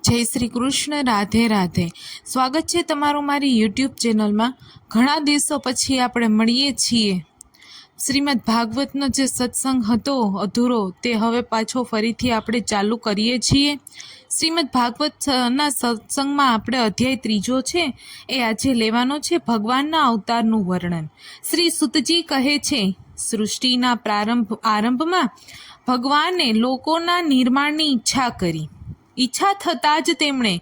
જય શ્રી કૃષ્ણ. રાધે રાધે. સ્વાગત છે તમારું મારી યુટ્યુબ ચેનલમાં. ઘણા દિવસો પછી આપણે મળીએ છીએ. શ્રીમદ ભાગવતનો જે સત્સંગ હતો અધૂરો, તે હવે પાછો ફરીથી આપણે ચાલુ કરીએ છીએ. શ્રીમદ ભાગવતના સત્સંગમાં આપણે અધ્યાય 3 છે એ આજે લેવાનો છે, ભગવાનના અવતારનું વર્ણન. શ્રી સુતજી કહે છે, સૃષ્ટિના આરંભમાં ભગવાને લોકોના નિર્માણની ઈચ્છા કરી. ઈચ્છા થતાં જ તેમણે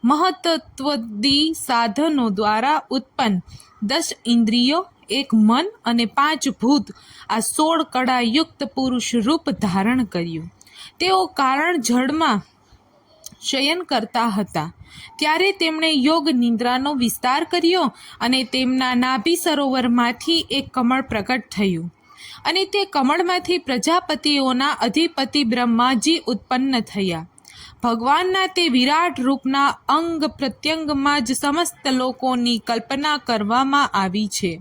મહત્ત્વાદી સાધનો દ્વારા ઉત્પન્ન 10 ઇન્દ્રિયો, 1 મન અને 5 ભૂત, આ 16 કળાયુક્ત પુરુષ રૂપ ધારણ કર્યું. તેઓ કારણ જળમાં શયન કરતા હતા. ત્યારે તેમણે યોગ નિદ્રાનો વિસ્તાર કર્યો અને તેમના નાભી સરોવરમાંથી એક કમળ પ્રગટ થયું અને તે કમળમાંથી પ્રજાપતિઓના અધિપતિ બ્રહ્માજી ઉત્પન્ન થયા. ભગવાનના તે વિરાટ રૂપના અંગ પ્રત્યંગમાં જ સમસ્ત લોકોની કલ્પના કરવામાં આવી છે.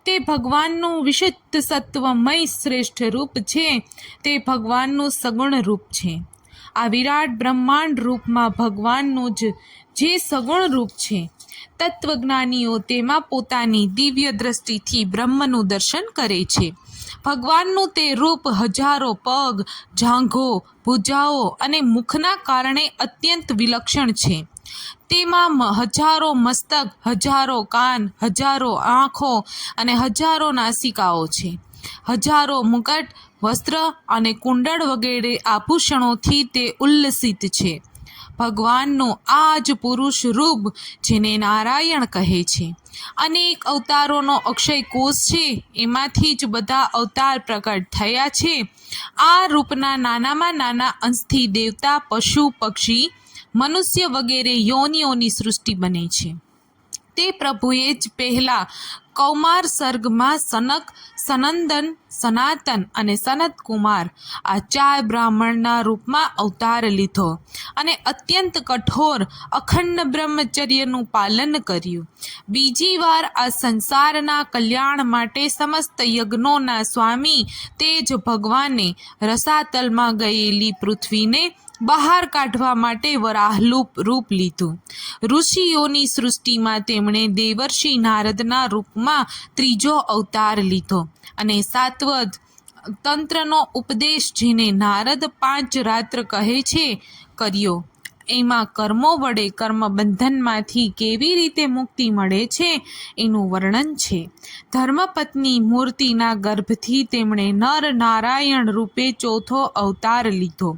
તે ભગવાનનું વિશુદ્ધ સત્વમય શ્રેષ્ઠ રૂપ છે. તે ભગવાનનું સગુણ રૂપ છે. આ વિરાટ બ્રહ્માંડ રૂપમાં ભગવાનનું જે સગુણ રૂપ છે, તત્વજ્ઞાનીઓ તેમાં પોતાની દિવ્ય દ્રષ્ટિથી બ્રહ્મનું દર્શન કરે છે. ભગવાનનું તે રૂપ હજારો પગ, જાંઘો, ભુજાઓ અને મુખના કારણે અત્યંત વિલક્ષણ છે. તેમાં હજારો મસ્તક, હજારો કાન, હજારો આંખો અને હજારો નાસિકાઓ છે. હજારો મુકટ, વસ્ત્ર અને કુંડળ વગેરે આભૂષણોથી તે ઉલ્લસિત છે. ભગવાનનું આ જ પુરુષ રૂપ, જેને નારાયણ કહે છે, અનેક અવતારોનો અક્ષય કોષ છે. એમાંથી જ બધા અવતાર પ્રકટ થયા છે. આ રૂપના નાનામાં નાના અંશથી દેવતા, પશુ, પક્ષી, મનુષ્ય વગેરે યોનિઓની સૃષ્ટિ બને છે. તે પ્રભુએ જ પહેલા કૌમાર સર્ગમાં સનક, સનંદન, સનાતન અને સનત કુમાર, આ 4 બ્રાહ્મણના રૂપમાં અવતાર લીધો અને અત્યંત કઠોર અખંડ બ્રહ્મચર્યનું પાલન કર્યું. બીજી વાર આ સંસારના કલ્યાણ માટે સમસ્ત યજ્ઞોના સ્વામી તે જ ભગવાને રસાતલમાં ગયેલી પૃથ્વીને બહાર કાઢવા માટે વરાહરૂપ લીધું. ઋષિઓની સૃષ્ટિમાં તેમણે દેવર્ષિ નારદના રૂપમાં 3જો અવતાર લીધો અને સાત્વત તંત્રનો ઉપદેશ, જેને નારદ 5 રાત્ર કહે છે, કર્યો. એમાં કર્મો વડે કર્મબંધનમાંથી કેવી રીતે મુક્તિ મળે છે એનું વર્ણન છે. ધર્મપત્ની મૂર્તિના ગર્ભથી તેમણે નર નારાયણ રૂપે 4થો અવતાર લીધો.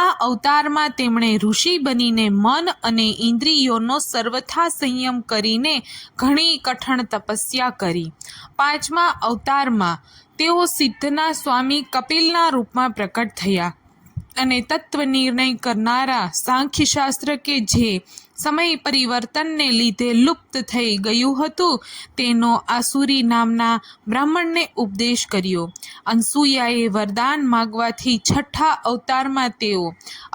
આ અવતારમાં તેમણે ઋષિ બનીને મન અને ઇન્દ્રિયોનો સર્વથા સંયમ કરીને ઘણી કઠણ તપસ્યા કરી. 5મા અવતારમાં તેઓ સિદ્ધના સ્વામી કપિલના રૂપમાં પ્રકટ થયા અને તત્વ નિર્ણય કરનારા સાંખ્યશાસ્ત્ર કે જે સમય પરિવર્તનને લીધે લુપ્ત થઈ ગયું હતું, તેનો આસુરી નામના બ્રાહ્મણને ઉપદેશ કર્યો. અનસૂયાએ વરદાન માગવાથી 6થા અવતારમાં તેઓ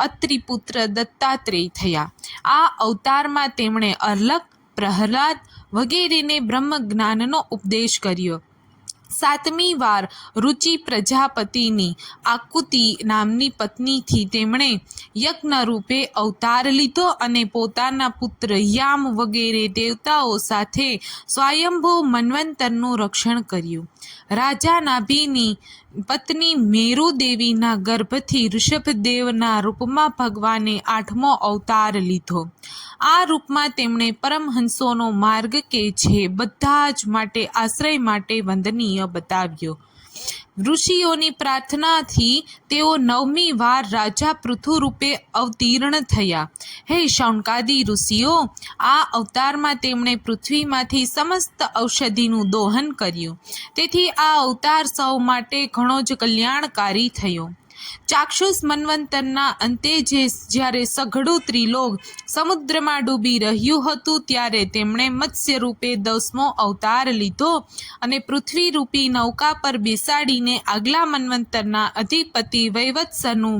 અત્રિપુત્ર દત્તાત્રેય થયા. આ અવતારમાં તેમણે અર્લક, પ્રહલાદ વગેરેને બ્રહ્મ જ્ઞાનનો ઉપદેશ કર્યો. 7મી વાર રુચિ પ્રજાપતિની આકુતિ નામની પત્નીથી તેમણે યજ્ઞ રૂપે અવતાર લીધો અને પોતાના પુત્ર યામ વગેરે દેવતાઓ સાથે સ્વયંભૂ મન્વંતરનું રક્ષણ કર્યું. રાજા નાભીની પત્ની મેરુ દેવીના ગર્ભથી ઋષભદેવના રૂપમાં ભગવાને 8મો અવતાર લીધો. આ રૂપમાં તેમણે પરમહંસોનો માર્ગ કે જે બધા જ માટે આશ્રય માટે વંદનીય બતાવ્યો. ઋષિઓની પ્રાર્થનાથી તેઓ 9મી વાર રાજા પૃથુ રૂપે અવતીર્ણ થયા. હે શૌનકાદિ ઋષિઓ, આ અવતારમાં તેમણે પૃથ્વીમાંથી સમસ્ત ઔષધિનું દોહન કર્યું. તેથી આ અવતાર સૌ માટે ઘણો જ કલ્યાણકારી થયો. ચાક્ષુષ મન્વંતરના અંતે જ્યારે સઘળું ત્રિલોક સમુદ્રમાં ડૂબી રહ્યું હતું, ત્યારે તેમણે મત્સ્ય રૂપે 10મો અવતાર લીધો અને પૃથ્વી રૂપી નૌકા પર બેસાડીને આગલા મન્વંતરના અધિપતિ વૈવત્સનું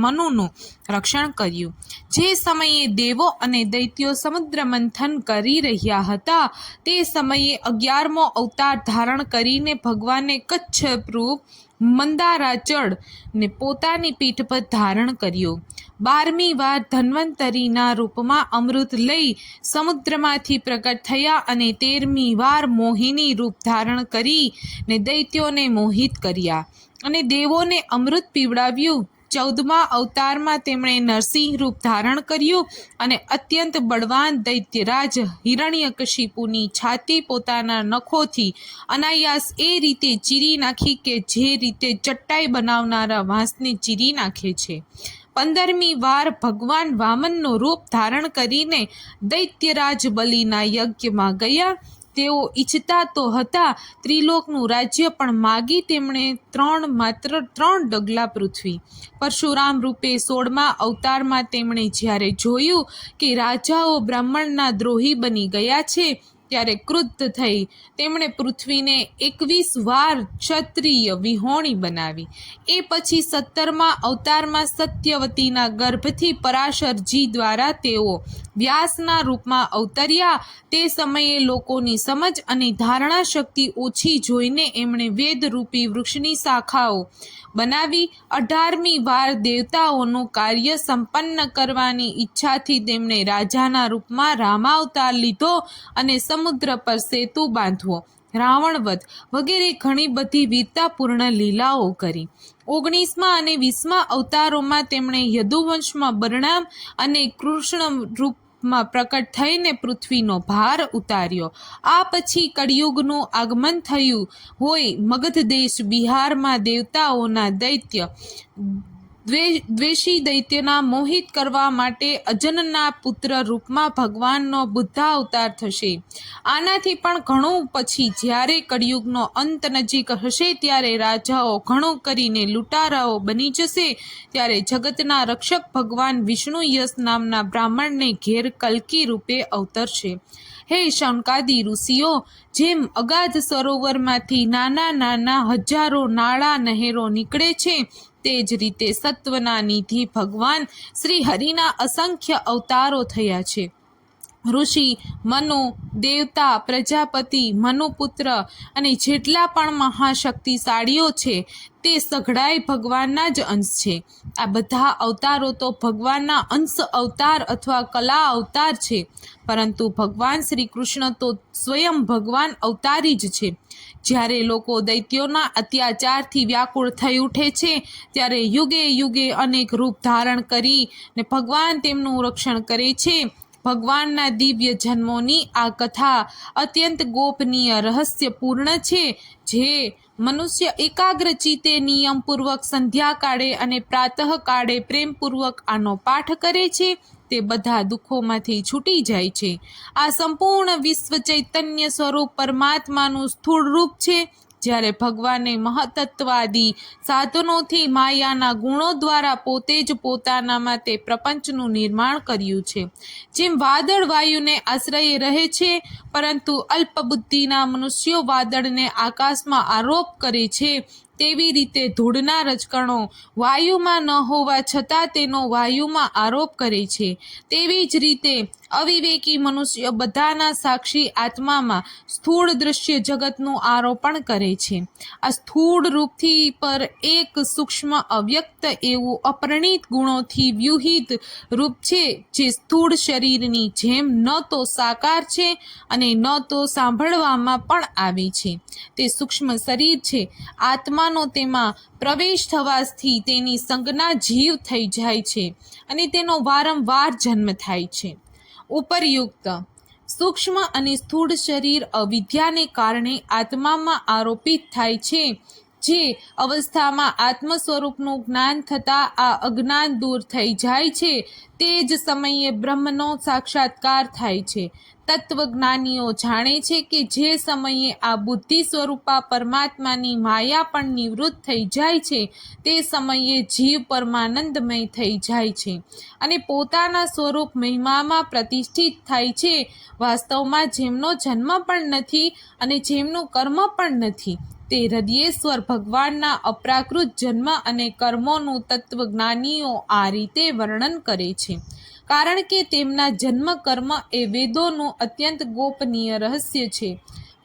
મનુનું રક્ષણ કર્યું. જે સમયે દેવો અને દૈત્યો સમુદ્ર મંથન કરી રહ્યા હતા, તે સમયે 11મો અવતાર ધારણ કરીને ભગવાને કચ્છ રૂપ મંદારાચળ ને પોતાની પીઠ પર ધારણ કર્યો. 12મી વાર ધન્વંતરીના રૂપમાં અમૃત લઈ સમુદ્રમાંથી પ્રગટ થયા અને 13મી વાર મોહિની રૂપ ધારણ કરી ને દૈત્યોને મોહિત કર્યા અને દેવોને અમૃત પીવડાવ્યું. 14મા અવતારમાં તેમણે નરસિંહ રૂપ ધારણ કર્યું અને અત્યંત બળવાન દૈત્યરાજ હિરણ્યકશિપુની છાતી પોતાના નખોથી અનાયાસ એ રીતે ચીરી નાખી કે જે રીતે ચટાઈ બનાવનારા વાંસને ચીરી નાખે છે. 15મી વાર ભગવાન વામનનું રૂપ ધારણ કરીને દૈત્યરાજ બલિના યજ્ઞમાં ગયા. તેઓ ઈચ્છતા તો હતા ત્રિલોકનું રાજ્ય, પણ માગી તેમણે માત્ર 3 ડગલા પૃથ્વી. પરશુરામ રૂપે 16મા અવતારમાં તેમણે જ્યારે જોયું કે રાજાઓ બ્રાહ્મણના દ્રોહી બની ગયા છે, ત્યારે ક્રુદ્ધ થઈ તેમણે પૃથ્વીને 21 વાર ક્ષત્રિય વિહોણી બનાવી. એ પછી 17મા અવતારમાં સત્યવતીના ગર્ભથી પરાશરજી દ્વારા તેઓ વ્યાસના રૂપમાં અવતર્યા. તે સમયે લોકોની સમજ અને ધારણા શક્તિ ઓછી જોઈને એમણે વેદરૂપી વૃક્ષની શાખાઓ બનાવી. 18મી વાર દેવતાઓનું કાર્ય સંપન્ન કરવાની ઈચ્છાથી તેમણે રાજાના રૂપમાં રામાવતાર લીધો અને સમુદ્ર પર સેતુ બાંધવો, રાવણવધ વગેરે ઘણી બધી વીરતાપૂર્ણ લીલાઓ કરી. 19મા અને 20મા અવતારોમાં તેમણે યદુવંશમાં બરણામ અને કૃષ્ણ રૂપમાં પ્રકટ થઈને પૃથ્વીનો ભાર ઉતાર્યો. આ પછી કળિયુગનું આગમન થયું હોય. મગધ દેશ બિહારમાં દેવતાઓના દૈત્ય દ્વેષી દૈત્યના મોહિત કરવા માટે અજનના પુત્ર રૂપમાં ભગવાનનો બુદ્ધાવતાર થશે. આનાથી પણ ઘણું પછી જ્યારે કળિયુગનો અંત નજીક હશે, ત્યારે રાજાઓ ઘણું કરીને લૂંટારાઓ બની જશે, ત્યારે જગતના રક્ષક ભગવાન વિષ્ણુ યશ નામના બ્રાહ્મણને ઘેર કલ્કી રૂપે અવતરશે. હે શૌનકાદિ ઋષિઓ, જેમ અગાધ સરોવરમાંથી નાના નાના હજારો નાળા નહેરો નીકળે છે, તે જ રીતે સત્વના નિધિ ભગવાન શ્રી હરિના અસંખ્ય અવતારો થયા છે. ઋષિ, મનુ, દેવતા, પ્રજાપતિ, મનુપુત્ર અને જેટલા પણ મહાશક્તિશાળીઓ છે તે સઘળાય ભગવાનના જ અંશ છે. આ બધા અવતારો તો ભગવાનના અંશ અવતાર અથવા કલા અવતાર છે, પરંતુ ભગવાન શ્રી કૃષ્ણ તો સ્વયં ભગવાન અવતારી જ છે. જ્યારે લોકો દૈત્યોના અત્યાચારથી વ્યાકુળ થઈ ઉઠે છે, ત્યારે યુગે યુગે અનેક રૂપ ધારણ કરી ને ભગવાન તેમનું રક્ષણ કરે છે. ભગવાનના દિવ્ય જન્મોની આ કથા અત્યંત ગોપનીય રહસ્યપૂર્ણ છે. જે મનુષ્ય એકાગ્ર ચિત્તે નિયમપૂર્વક સંધ્યાકાળે અને પ્રાતઃકાળે પ્રેમપૂર્વક આનો પાઠ કરે છે, તે બધા દુઃખોમાંથી છૂટી જાય છે. આ સંપૂર્ણ વિશ્વ ચૈતન્ય સ્વરૂપ પરમાત્માનું સ્થૂળ રૂપ છે. જ્યારે ભગવાને મહતત્વાદી સાધનોથી માયાના ગુણો દ્વારા પોતે જ પોતાના માટે પ્રપંચનું નિર્માણ કર્યું છે. જેમ વાદળ વાયુને આશ્રયે રહે છે, પરંતુ અલ્પબુદ્ધિના મનુષ્યો વાદળને આકાશમાં આરોપ કરે છે, તેવી રીતે ધૂળના રજકણો વાયુમાં ન હોવા છતાં તેનો વાયુમાં આરોપ કરે છે. તેવી જ રીતે અવિવેકી મનુષ્ય બધાના સાક્ષી આત્મામાં સ્થૂળ દૃશ્ય જગતનું આરોપણ કરે છે. આ સ્થૂળ રૂપથી પર એક સૂક્ષ્મ અવ્યક્ત એવું અપરિણિત ગુણોથી વ્યુહિત રૂપ છે, જે સ્થૂળ શરીરની જેમ ન તો સાકાર છે અને ન તો સાંભળવામાં પણ આવે છે. તે સૂક્ષ્મ શરીર છે. આત્માનો તેમાં પ્રવેશ થવાથી તેની સંજ્ઞા જીવ થઈ જાય છે અને તેનો વારંવાર જન્મ થાય છે. ઉપરયુક્ત સૂક્ષ્મ અને સ્થૂળ શરીર અવિદ્યાને કારણે આત્મામાં આરોપિત થાય છે. જે અવસ્થામાં આત્મ સ્વરૂપનું જ્ઞાન થતાં આ અજ્ઞાન દૂર થઈ જાય છે, તે જ સમયે બ્રહ્મનો સાક્ષાત્કાર થાય છે. તત્વજ્ઞાનીઓ જાણે છે કે જે સમયે આ બુદ્ધિ સ્વરૂપા પરમાત્માની માયા પણ નિવૃત્ત થઈ જાય છે, તે સમયે જીવ પરમાનંદમય થઈ જાય છે અને પોતાના સ્વરૂપ મહિમામાં પ્રતિષ્ઠિત થાય છે. વાસ્તવમાં જેમનો જન્મ પણ નથી અને જેમનું કર્મ પણ નથી, તે હૃદયેશ્વર ભગવાનના અપ્રાકૃત જન્મ અને કર્મોનું તત્વજ્ઞાનીઓ આ રીતે વર્ણન કરે છે, કારણ કે તેમના જન્મ કર્મ એ વેદોનું અત્યંત ગોપનીય રહસ્ય છે.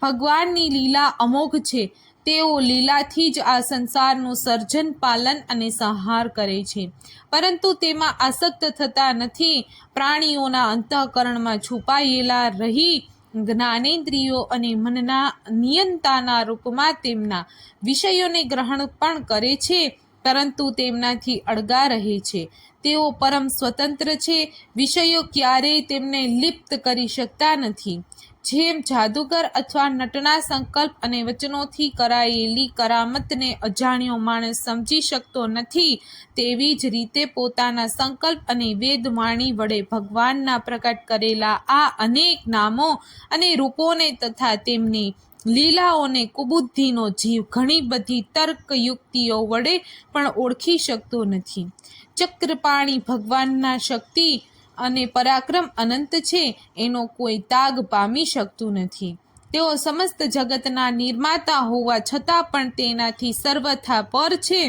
ભગવાનની લીલા અમોઘ છે. તેઓ લીલાથી જ આ સંસારનું સર્જન, પાલન અને સંહાર કરે છે, પરંતુ તેમાં આસક્ત થતા નથી. પ્રાણીઓના અંતઃકરણમાં છુપાયેલા રહી જ્ઞાનેન્દ્રિયો અને મનના નિયંતાના રૂપમાં તેમના વિષયોને ગ્રહણ પણ કરે છે, પરંતુ તેમનાથી અળગા રહે છે. તેઓ પરમ સ્વતંત્ર છે. વિષયો ક્યારેય તેમને લિપ્ત કરી શકતા નથી. જેમ જાદુગર અથવા નટના સંકલ્પ અને વચનોથી કરાયેલી કરામતને અજાણ્યો માણસ સમજી શકતો નથી, તેવી જ રીતે પોતાના સંકલ્પ અને વેદવાણી વડે ભગવાનના પ્રકટ કરેલા આ અનેક નામો અને રૂપોને તથા તેમની લીલાઓને કુબુદ્ધિનો જીવ ઘણી બધી તર્ક યુક્તિઓ વડે પણ ઓળખી શકતો નથી. ચક્રપાણી ભગવાનના શક્તિ અને પરાક્રમ અનંત છે, એનો કોઈ તાગ પામી શકતું નથી. તેઓ સમસ્ત જગતના નિર્માતા હોવા છતાં પણ તેનાથી સર્વથા પર છે.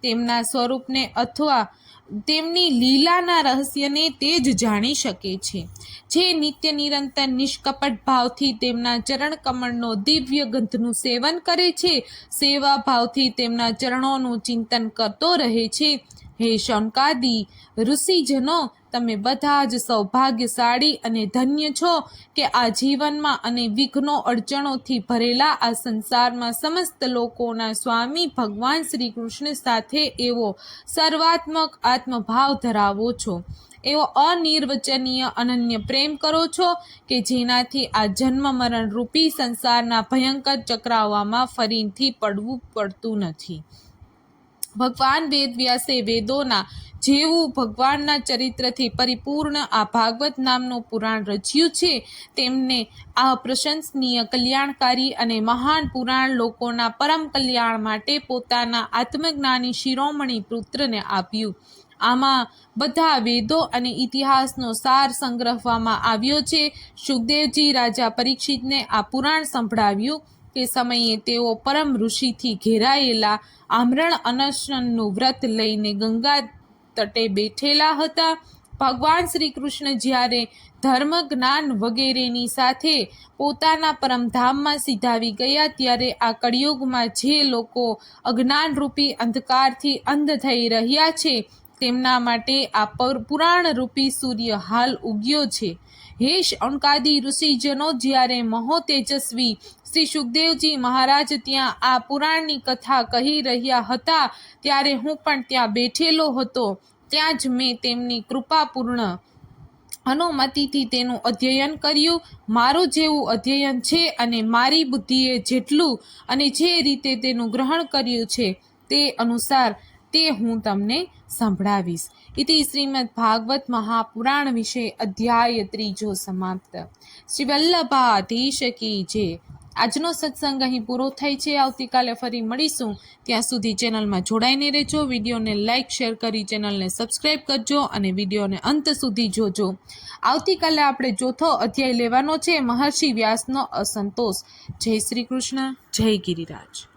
તેમના સ્વરૂપને અથવા તેમની લીલાના રહસ્યને તે જ જાણી શકે છે. જે નિત્ય નિરંતર નિષ્કપટ ભાવથી તેમના ચરણ કમળનો દિવ્ય ગંધનું સેવન કરે છે, સેવા ભાવથી તેમના ચરણોનું ચિંતન કરતો રહે છે. હે શૌનકાદિ ઋષિજનો, તમે બધા જ સૌભાગ્યશાળી અને ધન્ય છો કે આ જીવનમાં અને વિઘ્નો અડચણોથી ભરેલા આ સંસારમાં સમસ્ત લોકોના સ્વામી ભગવાન શ્રી કૃષ્ણ સાથે એવો સર્વાત્મક આત્મભાવ ધરાવો છો, એવો અનિર્વચનીય અનન્ય પ્રેમ કરો છો કે જેનાથી આ જન્મ મરણ રૂપી સંસારના ભયંકર ચક્રાવામાં ફરીથી પડવું પડતું નથી. ભગવાન વેદવ્યાસે વેદોના જેવું ભગવાનના ચરિત્રથી પરિપૂર્ણ આ ભાગવત નામનું પુરાણ રચ્યું છે. તેમને આ પ્રશંસનીય, કલ્યાણકારી અને મહાન પુરાણ લોકોના પરમ કલ્યાણ માટે પોતાના આત્મજ્ઞાની શિરોમણી પુત્રને આપ્યું. આમાં બધા વેદો અને ઇતિહાસનો સાર સંગ્રહવામાં આવ્યો છે. સુખદેવજી રાજા પરીક્ષિતને આ પુરાણ સંભળાવ્યું તે સમયે તેઓ પરમ ઋષિથી ઘેરાયેલા આમરણ અનશનનું વ્રત લઈને ગંગા તટે બેઠેલા હતા. ભગવાન શ્રી કૃષ્ણ જ્યારે ધર્મ, જ્ઞાન વગેરેની સાથે પોતાના પરમધામમાં સિધાવી ગયા, ત્યારે આ કળિયુગમાં જે લોકો અજ્ઞાનરૂપી અંધકારથી અંધ થઈ રહ્યા છે, તેમના માટે આ પુરાણરૂપી સૂર્ય હાલ ઉગ્યો છે. હે શૌનકાદિ ઋષિજનો, જ્યારે મહોતેજસ્વી શ્રી સુખદેવજી મહારાજ ત્યાં આ પુરાણની કથા કહી રહ્યા હતા, ત્યારે હું પણ ત્યાં બેઠેલો હતો. ત્યાં જ મેં તેમની કૃપાપૂર્ણ અનુમતિથી તેનું અધ્યયન કર્યું. મારું જેવું અધ્યયન છે અને મારી બુદ્ધિએ જેટલું અને જે રીતે તેનું ગ્રહણ કર્યું છે, તે અનુસાર તે હું તમને સંભળાવીશ. ઇતિ શ્રીમદ ભાગવત મહાપુરાણ વિશે અધ્યાય 3 સમાપ્ત. શ્રી વલ્લભાધીશ કી જય. આજનો સત્સંગ અહીં પૂરો થાય છે. આવતીકાલે ફરી મળીશું. ત્યાં સુધી ચેનલમાં જોડાઈને રહેજો. વિડીયોને લાઇક, શેર કરી ચેનલને સબસ્ક્રાઈબ કરજો અને વિડીયોને અંત સુધી જોજો. આવતીકાલે આપણે ચોથો અધ્યાય લેવાનો છે, મહર્ષિ વ્યાસનો અસંતોષ. જય શ્રી કૃષ્ણ, જય ગિરિરાજ.